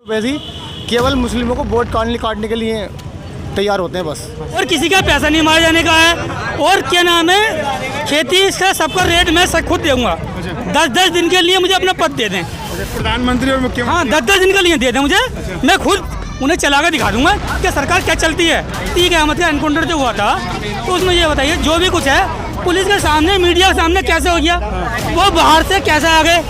वैसे ही केवल मुस्लिमों को वोट काटने के लिए तैयार होते हैं बस। और किसी का पैसा नहीं मारे जाने का है। और क्या नाम है, खेती का सबका रेट मैं खुद दूंगा। 10-10 दिन के लिए मुझे अपना पद दे दें। प्रधानमंत्री और मुख्यमंत्री, हाँ 10-10 दिन के लिए दे दें मुझे। मैं खुद उन्हें चला कर दिखा दूंगा कि सरकार क्या चलती है। ठीक है, मतलब एनकाउंटर जो हुआ था तो उसमें ये बताइए जो भी कुछ है पुलिस के सामने, मीडिया के सामने कैसे हो गया, वो बाहर से कैसे आ गए,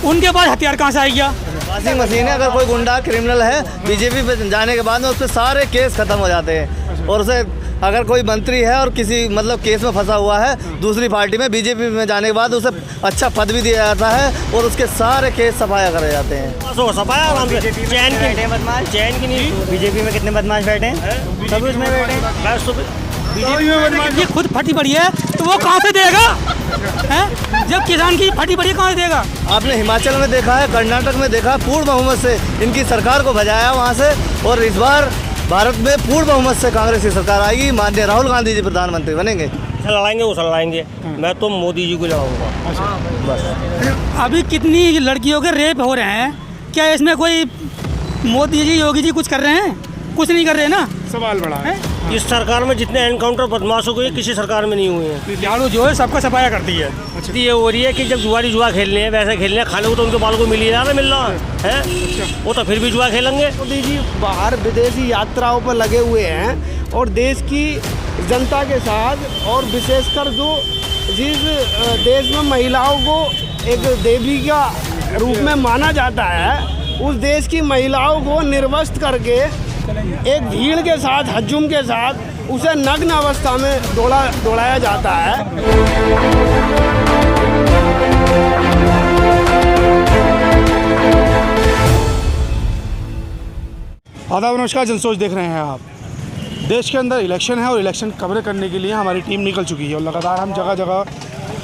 उनके पास हथियार कहाँ से आ गया। वॉशिंग मशीन है, अगर कोई गुंडा क्रिमिनल है बीजेपी पे जाने के बाद में उस पर सारे केस खत्म हो जाते हैं। और उसे अगर कोई मंत्री है और किसी मतलब केस में फंसा हुआ है दूसरी पार्टी में, बीजेपी में जाने के बाद उसे अच्छा पद भी दिया जाता है और उसके सारे केस सफाया करे जाते हैं। सफाया चैन की नहीं। बीजेपी में कितने बदमाश बैठे हैं, सभी उसमें बैठे हैं। ये खुद फटी पड़ी है तो वो कहाँ से देगा है? जब किसान की फटी पड़ी है कहाँ से देगा। आपने हिमाचल में देखा है, कर्नाटक में देखा, पूर्ण बहुमत से इनकी सरकार को भजाया वहाँ से। और इस बार भारत में पूर्ण बहुमत से कांग्रेस की सरकार आएगी, माननीय राहुल गांधी जी प्रधानमंत्री बनेंगे। लड़ाएंगे वो लड़ाएंगे, मैं तो मोदी जी को लड़ाऊंगा बस। अभी कितनी लड़कियों के रेप हो रहे हैं, क्या इसमें कोई मोदी जी योगी जी कुछ कर रहे हैं? कुछ नहीं कर रहे ना। सवाल बड़ा है। इस सरकार में जितने एनकाउंटर बदमाशों को किसी सरकार में नहीं हुए हैं। झाड़ू जो है सबका सफाया करती है। ये हो रही है कि जब जुआ खेलने हैं वैसे खेलने हैं, खाने को तो उनके बालों को मिल ही रहा है, मिल रहा है वो तो फिर भी जुआ खेलेंगे। मोदी जी बाहर विदेशी यात्राओं पर लगे हुए हैं और देश की जनता के साथ, और विशेषकर जो जिस देश में महिलाओं को एक देवी का रूप में माना जाता है, उस देश की महिलाओं को निर्वस्त्र करके एक भीड़ के साथ, हजूम के साथ उसे नग्न अवस्था में दौड़ाया जाता है। आदाब, नमस्कार, जनसोच देख रहे हैं आप। देश के अंदर इलेक्शन है और इलेक्शन कवर करने के लिए हमारी टीम निकल चुकी है और लगातार हम जगह जगह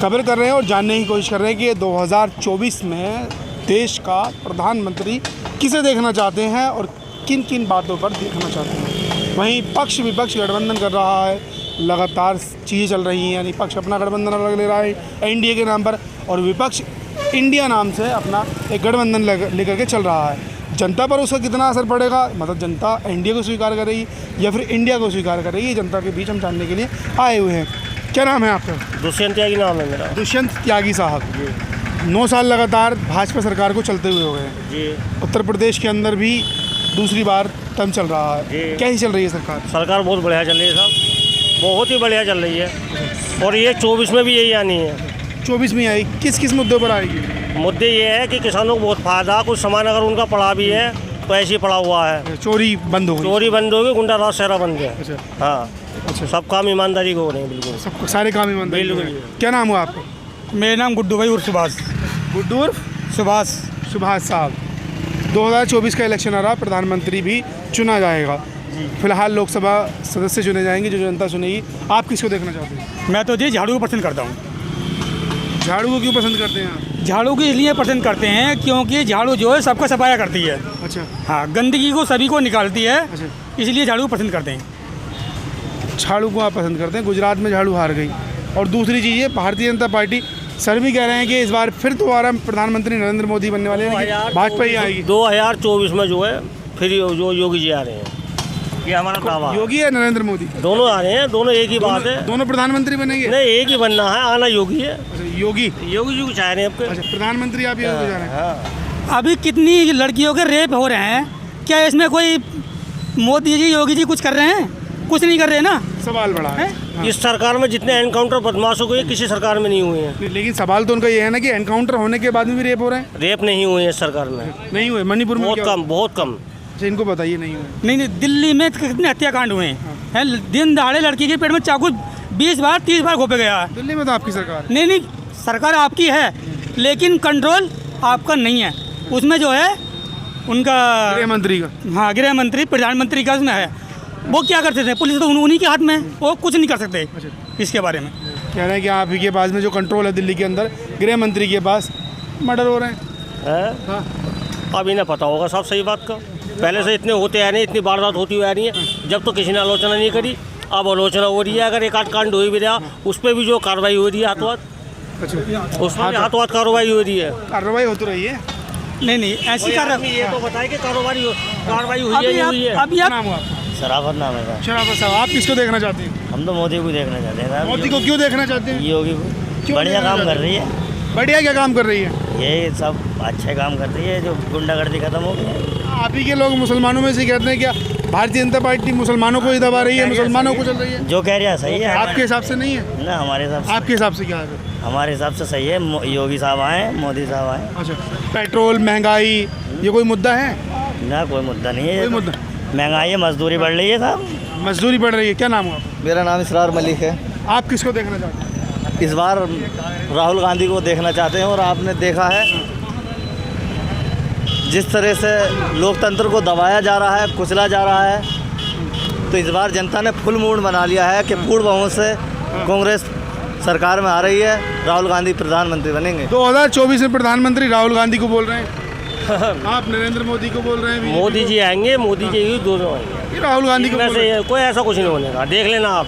कवर कर रहे हैं और जानने की कोशिश कर रहे हैं कि 2024 में देश का प्रधानमंत्री किसे देखना चाहते हैं और किन किन बातों पर देखना चाहते हैं। वहीं पक्ष विपक्ष गठबंधन कर रहा है, लगातार चीज़ें चल रही हैं, यानी पक्ष अपना गठबंधन अलग ले रहा है एनडीए के नाम पर और विपक्ष इंडिया नाम से अपना एक गठबंधन लेकर के चल रहा है। जनता पर उसका कितना असर पड़ेगा, मतलब जनता एनडीए को स्वीकार कर रही है या फिर इंडिया को स्वीकार कर रही है, जनता के बीच हम जानने के लिए आए हुए हैं। क्या नाम है आपका? दुष्यंत त्यागी नाम है मेरा। दुष्यंत त्यागी साहब, 9 साल लगातार भाजपा सरकार को चलते हुए हो गए हैं जी। उत्तर प्रदेश के अंदर भी दूसरी बार टर्म चल रहा है, कैसी चल रही है सरकार? सरकार बहुत बढ़िया चल रही है साहब, बहुत ही बढ़िया चल रही है। और ये 24 में भी यही आनी है। 24 में आई, किस किस मुद्दों पर आएगी? मुद्दे ये है कि किसानों को बहुत फायदा, कुछ सामान अगर उनका पड़ा भी है तो ऐसे ही पड़ा हुआ है। चोरी बंद हो गई, चोरी बंद होगी, गुंडा राज शहरा बन गया। अच्छा, हाँ, अच्छा, सब काम ईमानदारी को हो रहे हैं बिल्कुल, सब सारे काम ईमानदारी से हो रहे हैं। क्या नाम हुआ आपका? मेरा नाम गुड्डू भाई उर्फ सुभाष। गुड्डू उर्फ सुभाष साहब। 2024 का इलेक्शन आ रहा, प्रधानमंत्री भी चुना जाएगा। फिलहाल लोकसभा सदस्य चुने जाएंगे, जो जनता चुनेगी। आप किसको देखना चाहते हैं? मैं तो जी झाड़ू को पसंद करता हूँ। झाड़ू को क्यों पसंद करते हैं आप? झाड़ू को इसलिए पसंद करते हैं क्योंकि झाड़ू जो है सबका सफाया करती है। अच्छा, हाँ, गंदगी को सभी को निकालती है, अच्छा, इसलिए झाड़ू को पसंद करते हैं। झाड़ू को आप पसंद करते हैं। गुजरात में झाड़ू हार गई। और दूसरी चीज़ ये, भारतीय जनता पार्टी सर भी कह रहे हैं कि इस बार फिर दोबारा प्रधानमंत्री नरेंद्र मोदी बनने वाले हैं, भाजपा ही आएगी। 2024 में जो है फिर जो योगी जी आ रहे हैं, ये हमारा दावा है। योगी है नरेंद्र मोदी? दोनों आ रहे हैं, दोनों एक ही बात है। दोनों प्रधानमंत्री बनेंगे? नहीं, एक ही बनना है, आना योगी है। योगी योगी जी को चाह रहे हैं आपके। अच्छा, प्रधानमंत्री आप योगी जा रहे हैं। हाँ। अभी कितनी लड़कियों के रेप हो रहे हैं, क्या इसमें कोई मोदी जी योगी जी कुछ कर रहे हैं? कुछ नहीं कर रहे ना। सवाल बड़ा है। हाँ। इस सरकार में जितने एनकाउंटर बदमाशों को किसी सरकार में नहीं हुए हैं। लेकिन सवाल तो उनका ये है ना कि एनकाउंटर होने के बाद में भी रेप हो रहे हैं। रेप नहीं हुए हैं इस सरकार में, नहीं हुए। मणिपुर में बहुत कम। अच्छा, इनको बताइए नहीं हुए। नहीं, दिल्ली में कितने हत्याकांड हुए हैं। दिन दहाड़े लड़की के पेट में चाकू 20 बार 30 बार घोपे गया है। दिल्ली में तो आपकी सरकार? नहीं, सरकार आपकी है लेकिन कंट्रोल आपका नहीं है। उसमें जो है उनका गृह मंत्री का, हाँ, गृह मंत्री प्रधानमंत्री का उसमें है। वो क्या करते थे, पुलिस तो उन्हीं के हाथ में है, वो कुछ नहीं कर सकते। अच्छा, इसके बारे में कह रहे हैं कि आप ही के पास में जो कंट्रोल है दिल्ली के अंदर, गृह मंत्री के पास मर्डर हो रहे हैं। हाँ, अब इन्हें पता होगा साहब सही बात का। पहले से इतने होते आ रहे हैं, इतनी वारदात होती हुई आ रही है, जब तो किसी ने आलोचना नहीं करी, अब आलोचना हो रही है। अगर एक आध कांड हो भी रहा, उस पर भी जो कार्रवाई हो रही है हाथों हाथ, अच्छा, उसमें हाथों हाथ कार्रवाई हो रही है। कार्रवाई होती रही है। नहीं ऐसी ये तो बताए कि कार्रवाई हुई है, नहीं हुई है। अभी क्या आप नाम है आपका? शराफत नाम है। शराफत साहब, आप किसको देखना चाहते हैं? हम तो मोदी को देखना चाहते हैं। मोदी को क्यों देखना चाहते हैं? योगी क्यों बढ़िया देखना काम चाहते कर रही है। बढ़िया क्या काम कर रही है? ये सब अच्छे काम कर रही है, जो गुंडागर्दी खत्म हो गई है। आप ही के लोग मुसलमानों में से कहते हैं क्या भारतीय जनता पार्टी मुसलमानों को ही दबा रही है, मुसलमानों को चल रही है? जो कह रहा है सही है। आपके हिसाब से नहीं है? ना, हमारे हिसाब से, आपके हिसाब से क्या है? हमारे हिसाब से सही है। योगी साहब आए, मोदी साहब आए। अच्छा, पेट्रोल महंगाई ये कोई मुद्दा है? ना, कोई मुद्दा नहीं है। कोई मुद्दा? महंगाई है, मजदूरी बढ़ रही है साहब। मजदूरी बढ़ रही है। क्या नाम है आपका? मेरा नाम इसरार मलिक है। आप किसको देखना चाहते हैं? इस बार राहुल गांधी को देखना चाहते हैं। और आपने देखा है जिस तरह से लोकतंत्र को दबाया जा रहा है, कुचला जा रहा है, तो इस बार जनता ने फुल मूड बना लिया है कि पूर्ण बहुमत से कांग्रेस सरकार में आ रही है, राहुल गांधी प्रधानमंत्री बनेंगे। 2024 में प्रधानमंत्री राहुल गांधी को बोल रहे हैं, आप नरेंद्र मोदी को बोल रहे हैं। मोदी जी आएंगे, मोदी जी ही दोनों आएंगे। ये राहुल गांधी को बोल रहे हैं। कोई ऐसा कुछ नहीं होने का। देख लेना आप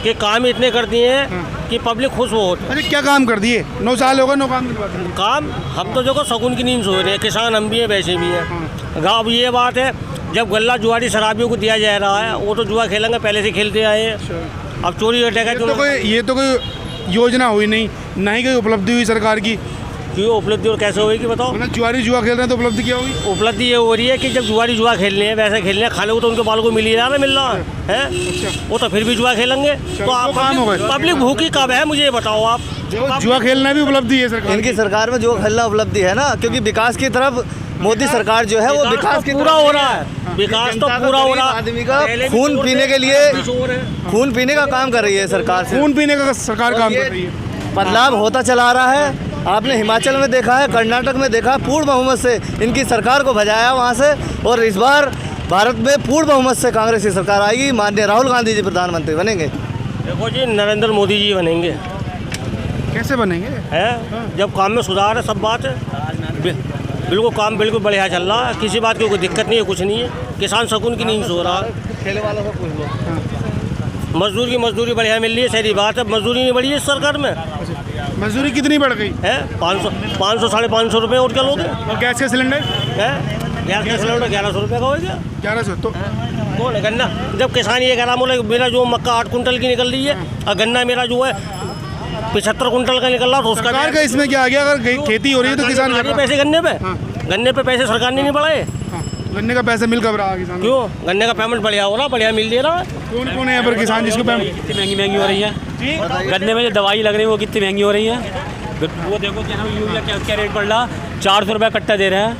कि काम इतने कर दिए हैं कि पब्लिक खुश हो। अरे क्या काम कर दिए? 9 साल होगा, 9 काम की बात है। काम हम तो देखो शगुन की नींद सो रहे हैं। किसान हम भी हैं, वैसे भी हैं। गाँव ये बात है, जब गल्ला जुआरी शराबियों को दिया जा रहा है, वो तो जुआ खेलेंगे, पहले से खेलते आए हैं। अब चोरी ये तो कोई योजना हुई नहीं, ना ही कोई उपलब्धि हुई सरकार की। क्यों उपलब्धि और कैसे होगी बताओ? मतलब जुआरी जुआ खेल रहे हैं तो उपलब्धि क्या होगी? उपलब्धि ये हो रही है कि जब जुआरी जुआ खेलने हैं, वैसे खेलने हैं, खाने को तो उनके बाल को मिल ही रहा है। वो तो फिर भी जुआ खेलेंगे, तो आप काम हो गए। पब्लिक भूखी कब है मुझे ये बताओ आप? जुआ खेलना भी उपलब्धि है सरकार इनकी सरकार में जुआ खेलना उपलब्धि है ना, क्योंकि विकास की तरफ मोदी सरकार जो है वो विकास की पूरा हो रहा है। विकास तो पूरा हो रहा है। आदमी का खून पीने के लिए खून पीने का काम कर रही है सरकार से। खून पीने का सरकार काम कर रही है। बदलाव होता चला आ रहा है। आपने हिमाचल में देखा है, कर्नाटक में देखा, पूर्ण बहुमत से इनकी सरकार को भजाया वहाँ से। और इस बार भारत में पूर्ण बहुमत से कांग्रेस की सरकार आएगी, माननीय राहुल गांधी जी प्रधानमंत्री बनेंगे। देखो जी, नरेंद्र मोदी जी बनेंगे। कैसे बनेंगे? है जब काम में सुधार है, सब बात है। बिल्कुल काम बिल्कुल बढ़िया चल रहा है, किसी बात की कोई दिक्कत नहीं है, कुछ नहीं है। किसान सुकून की नींद सो रहा है। ठेले वालों को पूछ लो। मजदूर की मजदूरी बढ़िया मिल रही है, सही बात है। मजदूरी नहीं बढ़ी है इस सरकार में। मजदूरी कितनी बढ़ गई है? 500 साढ़े 500 रुपये। और क्या लोगे? और गैस का सिलेंडर है? गैस का सिलेंडर 1100 रुपये का हो गया। 1100 तो कौन है? गन्ना जब किसान ये कह रहा बोले मेरा जो मक्का 8 कुंटल की निकल रही है और गन्ना मेरा जो है 75 कुंटल का निकल रहा, तो उसका सरकार का इसमें क्या आ गया? अगर खेती हो रही है तो किसान कर रहा है। पैसे गन्ने पे पैसे सरकार ने नहीं बढ़ाए। गन्ने का पैसा मिल कब रहा है किसान? क्यों? गन्ने का पेमेंट बढ़िया हो रहा, बढ़िया मिल दे रहा है। कौन कौन है यहाँ पर किसान जिसको पेमेंट? कितनी महंगी हो रही है गन्ने में जो दवाई लग रही है वो कितनी महंगी हो रही है। वो देखो क्या नाम, यूरिया क्या रेट पड़ रहा, 400 रुपये कट्टा दे रहे हैं,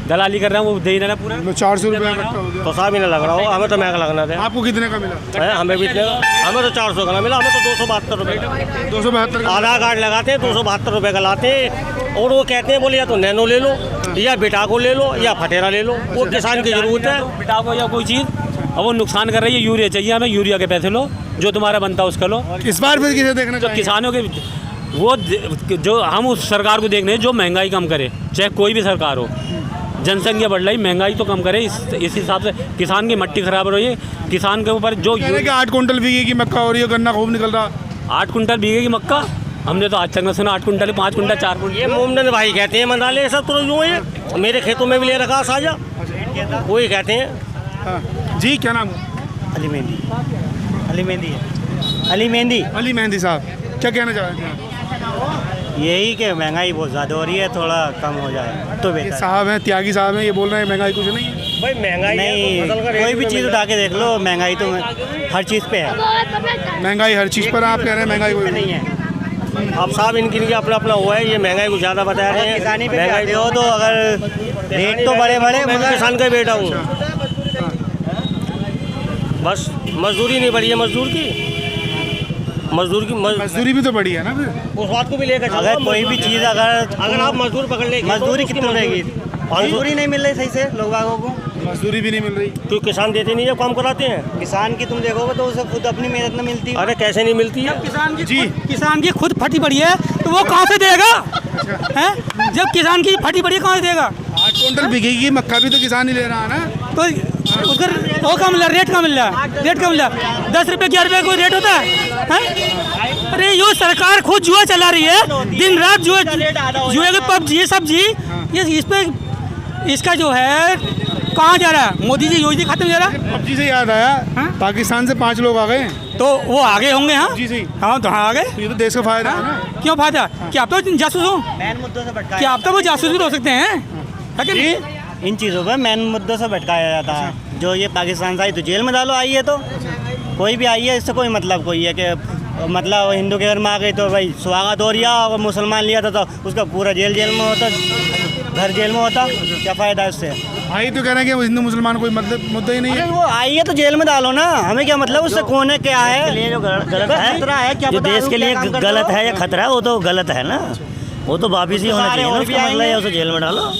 दलाली कर रहे हैं, वो दे ही रहे हैं पूरा। 400 रुपये कट्टा हो गया। तो साहब ही ना लग रहा हो, हमें तो महंगा लगना था। आपको कितने का मिला? है हमें भी इतने, हमें तो 400 का ना मिला, हमें तो 272 रुपये का। 272 का। आधार कार्ड लगाते हैं 272 रुपये का लाते हैं। और वो कहते हैं बोले या तो नैनो ले लो, या बिटाको ले लो, या फटेरा ले लो। वो किसान की जरूरत है। बिटाको या कोई चीज़, अब वो नुकसान कर रही है। यूरिया चाहिए हमें, यूरिया के पैसे लो, जो तुम्हारा बनता है उसका लो। इस बार फिर किसे देखना तो चाहिए? किसानों के वो जो हम उस सरकार को देख रहे हैं जो महंगाई कम करे, चाहे कोई भी सरकार हो। जनसंख्या बढ़ रही, महंगाई तो कम करे। इस हिसाब से किसान की मट्टी खराब हो रही है। किसान के ऊपर जो 8 कुंटल बीघे मक्का हो रही है, गन्ना खूब निकल रहा। 8 कुंटल बीघे की मक्का हमने तो आज तक न सुना। 8 कुंटल, 5 कुंटल, 4 कुंटल। ये मोमडन भाई कहते हैं मंडाले सब तो यूँ है। मेरे खेतों में भी ले रखा साझा, वही कहते हैं। जी क्या नाम है? अली मेहंदी। अली मेहंदी साहब, क्या कहना चाहते हैं? यही कि महंगाई बहुत ज़्यादा हो रही है, थोड़ा कम हो जाए तो ये बेहतर। साहब हैं, त्यागी साहब हैं, ये बोल रहे हैं महंगाई कुछ नहीं है। भाई महंगाई नहीं, कोई भी चीज़ उठा के देख लो, महंगाई तो हर चीज़ पे है। महंगाई हर चीज़ पर, आप कह रहे हैं महंगाई कोई नहीं है। अब साहब इनकी अपना अपना हुआ है। ये महंगाई को ज़्यादा बता रहे हैं। किसानी पे महंगाई हो तो अगर रेट तो बड़े मैं भी किसान का बेटा हूँ। बस मजदूरी नहीं बढ़ी है, मजदूरी भी तो बढ़ी है ना फिर। उस बात को भी लेकर चलो। अगर कोई भी चीज़ अगर आप मजदूर पकड़ ले, मजदूरी कितनी रहेगी? मजदूरी नहीं मिल रही सही से लोग बागों को। मजदूरी भी नहीं मिल रही। क्यों? किसान देते नहीं जब काम कराते हैं। किसान की तुम देखोगे तो उसे खुद अपनी मेहनत न मिलती। अरे कैसे नहीं मिलती है? किसान की खुद फटी पड़ी है तो वो कहाँ से देगा? हैं? जब किसान की फटी पड़ी है कहाँ से देगा? 8 कुंटल बीघे की मक्का भी तो किसान ही ले रहा है ना। तो उधर वो कम मिल रहा, रेट कम मिल रहा है, 10 रुपये 11 रुपये कोई रेट होता है? अरे यो सरकार खुद जुआ चला रही है, दिन रात जुए के पबजी, सब्जी, ये इस पे इसका जो है कहाँ जा रहा है? मोदी जी योजना खत्म जा रहा है। पबजी से याद आया, हाँ? पाकिस्तान से 5 लोग आ गए। तो वो आगे होंगे। हाँ जी सही। हाँ, तो हाँ आगे। तो ये तो देश का फायदा है ना। क्यों फायदा? क्या आप तो जासूस हो? क्या आप तो वो जासूस भी हो सकते हैं, है कि नहीं? इन चीज़ों पर मेन मुद्दों से भटकाया जाता है। जो ये पाकिस्तान से आई तो जेल में डालो, आई है तो कोई भी आई है, इससे कोई मतलब कोई है कि मतलब हिंदू के घर में आ गई तो भाई स्वागत हो रहा, और मुसलमान लिया था तो उसका पूरा जेल में होता, घर जेल में होता, क्या फ़ायदा है उससे? भाई तो कह रहे हैं कि हिंदू मुसलमान कोई मतलब मुद्दा ही नहीं है। अरे वो आई है तो जेल में डालो ना, हमें क्या मतलब उससे कौन है क्या है, जो गलत है, जो देश के लिए गलत है या खतरा है वो तो गलत है ना, वो तो वापिस ही होना चाहिए ना, उसका मतलब है उसे जेल में डालो,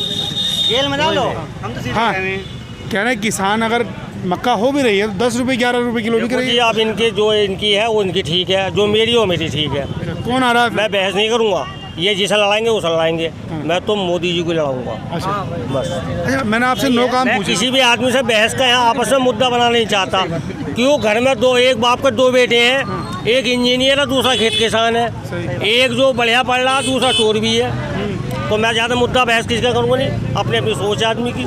जेल में डालो। हम तो हाँ, कह रहे हैं किसान अगर मक्का हो भी रही है तो 10 रुपये 11 रुपये किलो बिक रही है। आप इनके जो इनकी है वो इनकी ठीक है, जो मेरी वो मेरी ठीक है। कौन आ रहा है? मैं बहस नहीं करूँगा, ये जिसे लड़ाएंगे वो लड़ाएंगे, मैं तो मोदी जी को लड़ाऊंगा अच्छा बस। अच्छा, मैंने आपसे 9 काम मैं पूछे। किसी भी आदमी से बहस का यहाँ आपस में मुद्दा बनाना नहीं चाहता। क्यों? घर में एक बाप के 2 बेटे हैं, एक इंजीनियर है, दूसरा खेत किसान है, एक जो बढ़िया पढ़ रहा, दूसरा चोर भी है। तो मैं ज़्यादा मुद्दा बहस किसका करूँगा नहीं, अपनी अपनी सोच आदमी की।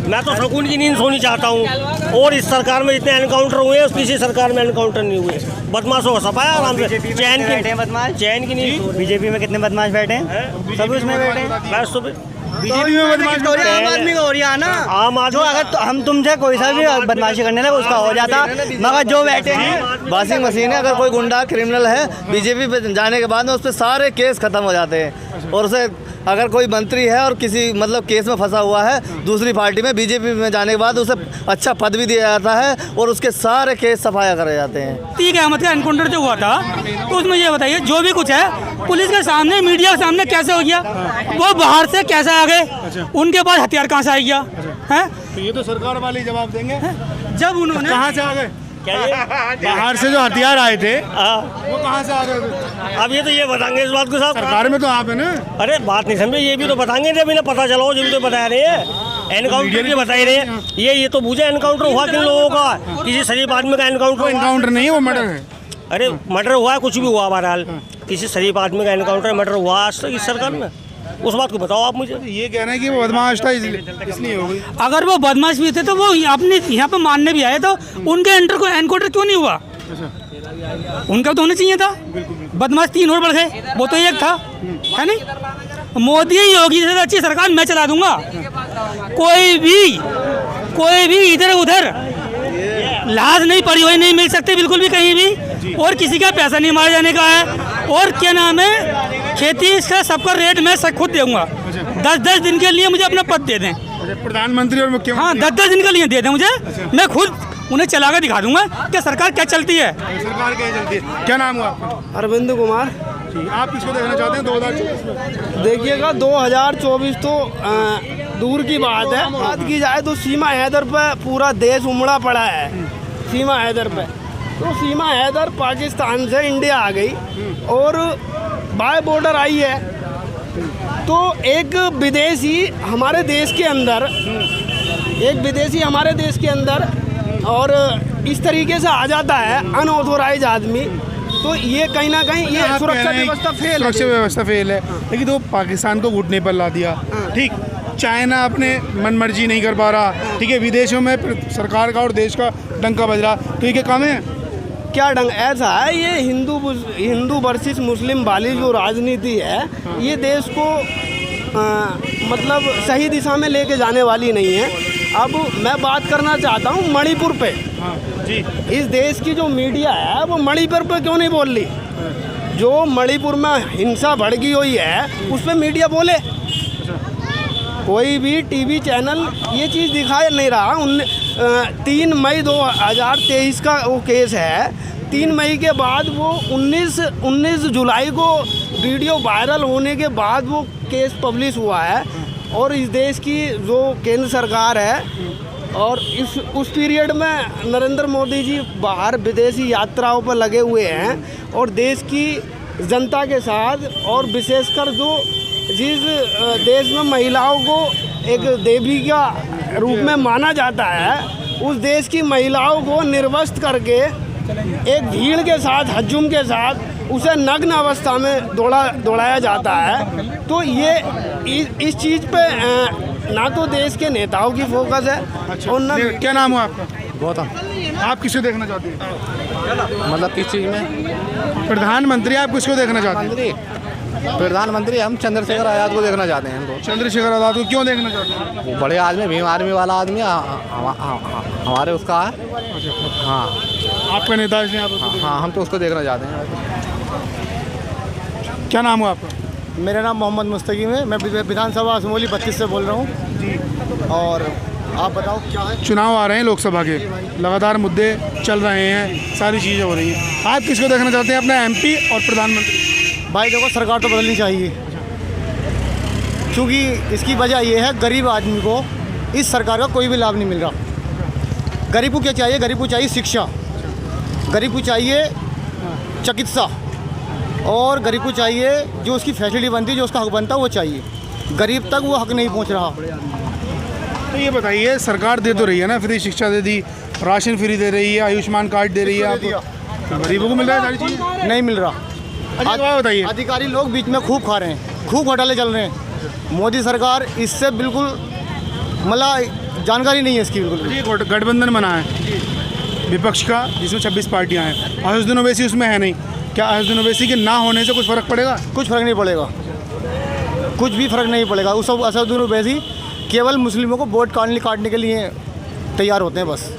मैं तो सुकून की नींद सोनी चाहता हूँ। और इस सरकार में जितने एनकाउंटर हुए हैं किसी सरकार में एनकाउंटर नहीं हुए। बदमाशों को सफाया आराम से, चैन की नींद। बीजेपी में कितने बदमाश बैठे हैं, सब उसमें बैठे हैं। बस तो बीजेपी में बदमाश लोग आम आदमी का हो रहा है ना, आम आदमी जो अगर हम तुमसे कोई सा भी बदमाशी करने लगे उसका हो जाता, मगर जो बैठे हैं वॉशिंग मशीन है, अगर कोई गुंडा क्रिमिनल है बीजेपी पे जाने के बाद में उस पर सारे केस खत्म हो जाते हैं। और उसे अगर कोई मंत्री है और किसी मतलब केस में फंसा हुआ है दूसरी पार्टी में, बीजेपी में जाने के बाद उसे अच्छा पद भी दिया जाता है और उसके सारे केस सफाया करे जाते हैं। तीक अहमद का एनकाउंटर जो हुआ था तो उसमें ये बताइए जो भी कुछ है पुलिस के सामने, मीडिया के सामने कैसे हो गया? वो बाहर से कैसे आ गए? उनके पास हथियार कहाँ से आ गया है? तो ये तो सरकार वाले जवाब देंगे। जब उन्होंने कहाँ से आ गए? बाहर से जो हथियार आए थे वो कहाँ से आ गए? अब ये तो ये बताएंगे इस बात को साहब। सरकार में तो आप है ना। अरे बात नहीं समझे, ये भी तो बताएंगे जब इन्हें पता चला हो, जब तो बता रहे हैं एनकाउंटर भी बता ही रहे हैं। ये तो बुझे एनकाउंटर हुआ किन लोगों का? किसी शरीफ आदमी का एनकाउंटर हुआ? एनकाउंटर नहीं, वो मर्डर है। अरे मर्डर हुआ है, कुछ भी हुआ बहरहाल, किसी शरीफ आदमी का एनकाउंटर मर्डर हुआ आज तक इस सरकार में? उस बात को बताओ आप मुझे। ये कह रहे हैं कि वो बदमाश था इसलिए हो गई। अगर वो बदमाश भी थे तो वो अपने यहाँ पे मानने भी आए, तो उनके एनकाउंटर क्यों नहीं हुआ? उनका तो होना चाहिए था। बदमाश 3 और बढ़ गए, वो तो एक था, है नहीं? मोदी योगी से अच्छी सरकार मैं चला दूंगा। कोई भी इधर उधर लाज नहीं पड़ी हुई नहीं मिल सकती बिल्कुल भी कहीं भी, और किसी का पैसा नहीं मारे जाने का है। और क्या नाम है, खेती का सबका रेट मैं खुद दूंगा। 10-10 दिन के लिए मुझे अपना पद दे दें। प्रधानमंत्री और मुख्यमंत्री। हाँ, 10-10 दिन के लिए दे दें मुझे, मैं खुद उन्हें चला कर दिखा दूंगा कि सरकार क्या चलती है। सरकार क्या चलती है? क्या नाम हुआ आपका? अरविंद कुमार। आप किसको देखना चाहते हैं 2024 में? देखिएगा 2024 तो दूर की बात है। बात की जाए तो सीमा हैदर पे पूरा देश उमड़ा पड़ा है। सीमा हैदर पे तो सीमा हैदर पाकिस्तान से इंडिया आ गई और बाय बॉर्डर आई है, तो एक विदेशी हमारे देश के अंदर और इस तरीके से आ जाता है अनऑथोराइज आदमी, तो ये कहीं ना कहीं ये आप सुरक्षा कह रहे हैं व्यवस्था कि फेल सुरक्षा व्यवस्था फेल है, लेकिन तो पाकिस्तान को घुटने पर ला दिया। ठीक, चाइना अपने मन मर्जी नहीं कर पा रहा, ठीक है, विदेशों में सरकार का और देश का डंका बज रहा, तो ये क्या काम है? क्या ढंग ऐसा है, ये हिंदू वर्सेस मुस्लिम वाली जो राजनीति है ये देश को मतलब सही दिशा में लेके जाने वाली नहीं है। अब मैं बात करना चाहता हूँ मणिपुर पे। जी, इस देश की जो मीडिया है वो मणिपुर पे क्यों नहीं बोल रही? जो मणिपुर में हिंसा भड़की हुई है उस पर मीडिया बोले। कोई भी टीवी चैनल ये चीज़ दिखा नहीं रहा। 3 मई 2023 का वो केस है। 3 मई के बाद वो 19 जुलाई को वीडियो वायरल होने के बाद वो केस पब्लिश हुआ है। और इस देश की जो केंद्र सरकार है और उस पीरियड में नरेंद्र मोदी जी बाहर विदेशी यात्राओं पर लगे हुए हैं और देश की जनता के साथ, और विशेषकर जो जिस देश में महिलाओं को एक देवी का रूप में माना जाता है, उस देश की महिलाओं को निर्वस्त्र करके एक भीड़ के साथ, हजूम के साथ उसे नग्न अवस्था में दौड़ाया जाता है। तो ये इस चीज़ पे ना तो देश के नेताओं की फोकस है और ना क्या नाम हुआ आपका? गौतम। आप किसको देखना चाहते हैं? मतलब किस चीज़ में? प्रधानमंत्री आप किसको देखना चाहते हैं? प्रधानमंत्री हम चंद्रशेखर आज़ाद को देखना चाहते हैं। हमको चंद्रशेखर आज़ाद को क्यों देखना चाहते हैं? वो बड़े आदमी, भीम आर्मी वाला आदमी हमारे उसका है। हाँ आपका नेता इसलिए आप उसको हाँ, हम तो उसको देखना चाहते हैं। देखना- क्या नाम हुआ आपका? मेरा नाम मोहम्मद मुस्तकीम है। मैं विधानसभा असमोली 32 से बोल रहा हूँ। और आप बताओ क्या है? चुनाव आ रहे हैं लोकसभा के, लगातार मुद्दे चल रहे हैं, सारी चीज़ें हो रही हैं। आप किसको देखना चाहते हैं, अपना MP और प्रधानमंत्री? भाई देखो, सरकार तो बदलनी चाहिए, क्योंकि इसकी वजह ये है गरीब आदमी को इस सरकार का कोई भी लाभ नहीं मिल रहा। गरीब को क्या चाहिए? गरीब को चाहिए शिक्षा, गरीब को चाहिए चिकित्सा, और गरीब को चाहिए जो उसकी फैसिलिटी बनती है, जो उसका हक बनता है वो चाहिए। गरीब तक वो हक नहीं पहुंच रहा। तो ये बताइए, सरकार दे तो रही है ना, फ्री शिक्षा दे दी, राशन फ्री दे रही है, आयुष्मान कार्ड दे रही है, आपको तो गरीबों को मिल रहा है सारी चीज़? नहीं मिल रहा। अच्छा एक बात बताइए, अधिकारी लोग बीच में खूब खा रहे हैं, खूब घोटाले चल रहे हैं। मोदी सरकार इससे बिल्कुल मतलब जानकारी नहीं है इसकी बिल्कुल। ये गठबंधन बना है विपक्ष का, जिसमें 26 पार्टियां हैं। असदुद्दीन ओवैसी उसमें है नहीं। क्या असदुद्दीन ओवैसी के ना होने से कुछ फ़र्क पड़ेगा? कुछ फ़र्क नहीं पड़ेगा, कुछ भी फ़र्क नहीं पड़ेगा। उस सब असदुद्दीन ओवैसी केवल मुस्लिमों को वोट काटने के लिए तैयार होते हैं बस।